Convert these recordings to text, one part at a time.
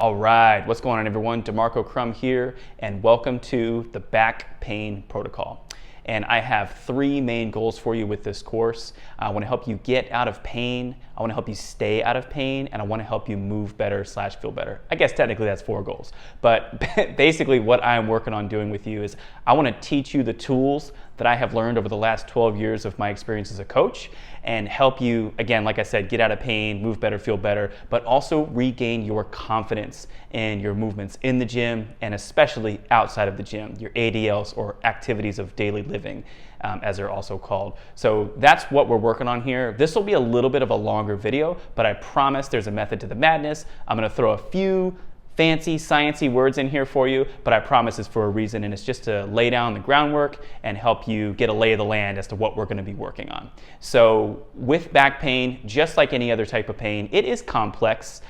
All right, what's going on, everyone? DeMarco Crum here, and welcome to the Back Pain Protocol. And I have three main goals for you with this course. I want to help you get out of pain, I want to help you stay out of pain, and I want to help you move better / feel better. I guess technically that's four goals, but basically what I'm working on doing with you is I want to teach you the tools that I have learned over the last 12 years of my experience as a coach and help you, again, like I said, get out of pain, move better, feel better, but also regain your confidence in your movements in the gym and especially outside of the gym, your ADLs or activities of daily living, as they're also called. So that's what we're working on here. This will be a little bit of a longer video, but I promise there's a method to the madness. I'm gonna throw a few fancy, sciencey words in here for you, but I promise it's for a reason, and it's just to lay down the groundwork and help you get a lay of the land as to what we're gonna be working on. So with back pain, just like any other type of pain, it is complex.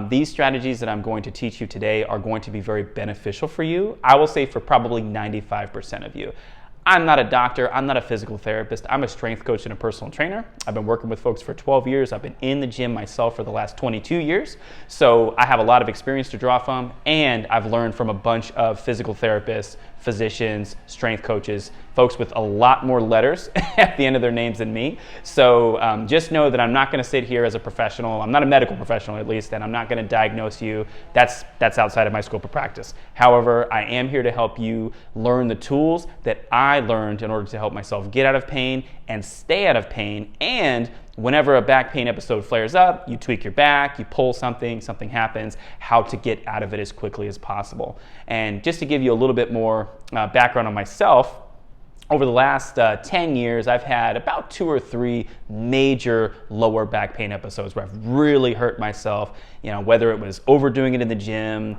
These strategies that I'm going to teach you today are going to be very beneficial for you. I will say for probably 95% of you. I'm not a doctor, I'm not a physical therapist, I'm a strength coach and a personal trainer. I've been working with folks for 12 years. I've been in the gym myself for the last 22 years. So I have a lot of experience to draw from, and I've learned from a bunch of physical therapists, physicians, strength coaches, folks with a lot more letters at the end of their names than me. So just know that I'm not gonna sit here as a professional. I'm not a medical professional at least, and I'm not gonna diagnose you. That's outside of my scope of practice. However, I am here to help you learn the tools that I learned in order to help myself get out of pain and stay out of pain. And whenever a back pain episode flares up, you tweak your back, you pull something, something happens, how to get out of it as quickly as possible. And just to give you a little bit more background on myself, over the last 10 years, I've had about 2 or 3 major lower back pain episodes where I've really hurt myself, whether it was overdoing it in the gym,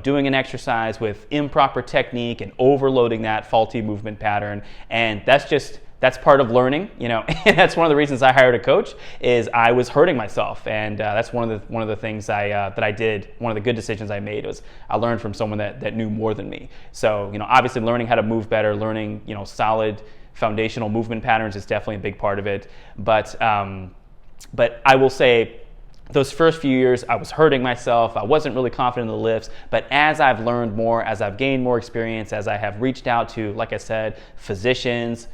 doing an exercise with improper technique and overloading that faulty movement pattern. And that's part of learning, and that's one of the reasons I hired a coach is I was hurting myself. And that's one of the things that I did. One of the good decisions I made was I learned from someone that knew more than me. So, obviously learning how to move better, learning, solid foundational movement patterns is definitely a big part of it. But I will say, those first few years, I was hurting myself. I wasn't really confident in the lifts. But as I've learned more, as I've gained more experience, as I have reached out to, like I said, physicians,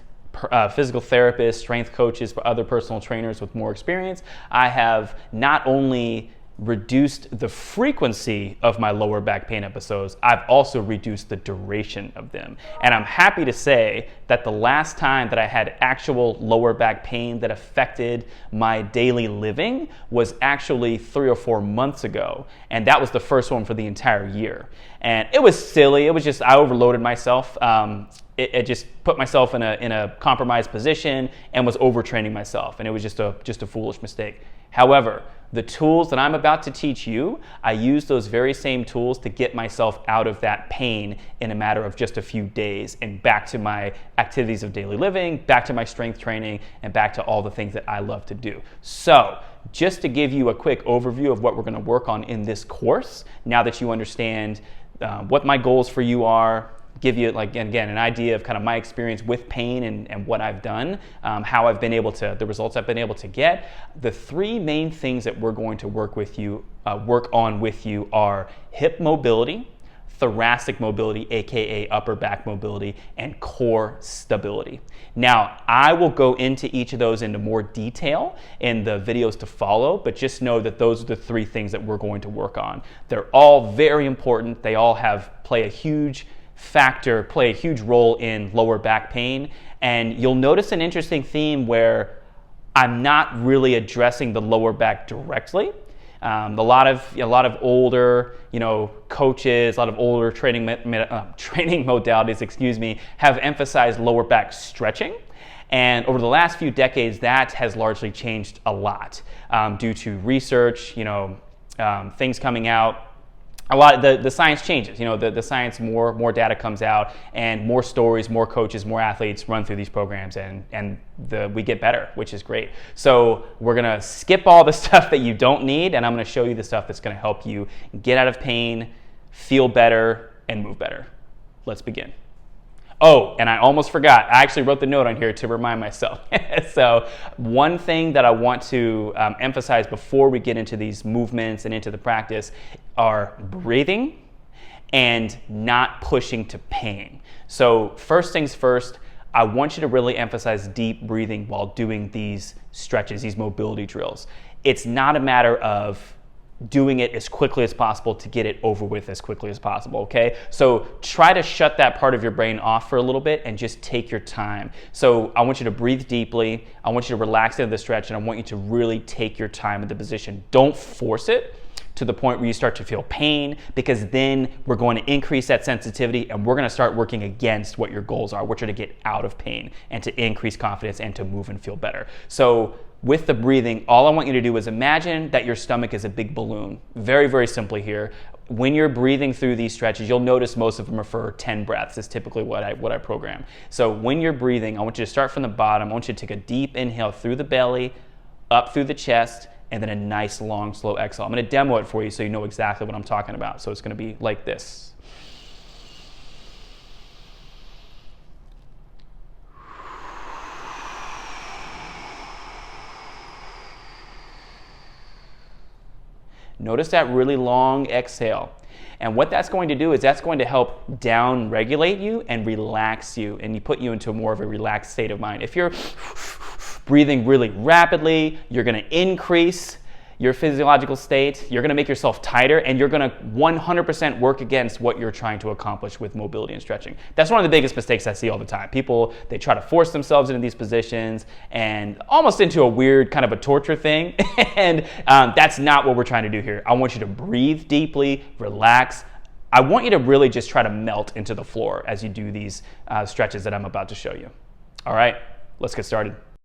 physical therapists, strength coaches, other personal trainers with more experience, I have not only reduced the frequency of my lower back pain episodes, I've also reduced the duration of them. And I'm happy to say that the last time that I had actual lower back pain that affected my daily living was actually 3 or 4 months ago. And that was the first one for the entire year. And it was silly. It was just, I overloaded myself. It just put myself in a compromised position and was overtraining myself, and it was just a foolish mistake. However, the tools that I'm about to teach you, I use those very same tools to get myself out of that pain in a matter of just a few days and back to my activities of daily living, back to my strength training, and back to all the things that I love to do. So, just to give you a quick overview of what we're going to work on in this course, now that you understand what my goals for you are, give you, again, an idea of kind of my experience with pain and what I've done, how I've been able to, the results I've been able to get. The 3 main things that we're going to work on with you are hip mobility, thoracic mobility, aka upper back mobility, and core stability. Now, I will go into each of those into more detail in the videos to follow, but just know that those are the 3 things that we're going to work on. They're all very important. They all play a huge role in lower back pain. And you'll notice an interesting theme where I'm not really addressing the lower back directly. A lot of older, coaches, a lot of older training modalities, have emphasized lower back stretching. And over the last few decades, that has largely changed a lot due to research, things coming out. A lot of the science changes, the science, more data comes out, and more stories, more coaches, more athletes run through these programs, and we get better, which is great. So we're gonna skip all the stuff that you don't need, and I'm gonna show you the stuff that's gonna help you get out of pain, feel better, and move better. Let's begin. Oh, and I almost forgot. I actually wrote the note on here to remind myself. So one thing that I want to emphasize before we get into these movements and into the practice are breathing and not pushing to pain. So first things first, I want you to really emphasize deep breathing while doing these stretches, these mobility drills. It's not a matter of doing it as quickly as possible to get it over with as quickly as possible, okay? So try to shut that part of your brain off for a little bit and just take your time. So I want you to breathe deeply, I want you to relax into the stretch, and I want you to really take your time in the position. Don't force it to the point where you start to feel pain, because then we're going to increase that sensitivity and we're going to start working against what your goals are, which are to get out of pain and to increase confidence and to move and feel better. So with the breathing, all I want you to do is imagine that your stomach is a big balloon. Very, very simply here. When you're breathing through these stretches, you'll notice most of them are for 10 breaths is typically what I program. So when you're breathing, I want you to start from the bottom. I want you to take a deep inhale through the belly, up through the chest, and then a nice, long, slow exhale. I'm going to demo it for you so you know exactly what I'm talking about. So it's going to be like this. Notice that really long exhale. And what that's going to do is that's going to help down regulate you and relax you, and you put you into more of a relaxed state of mind. If you're breathing really rapidly, you're going to increase your physiological state, you're going to make yourself tighter, and you're going to 100% work against what you're trying to accomplish with mobility and stretching. That's one of the biggest mistakes I see all the time. People, they try to force themselves into these positions and almost into a weird kind of a torture thing, and that's not what we're trying to do here. I want you to breathe deeply, relax. I want you to really just try to melt into the floor as you do these stretches that I'm about to show you. All right, let's get started.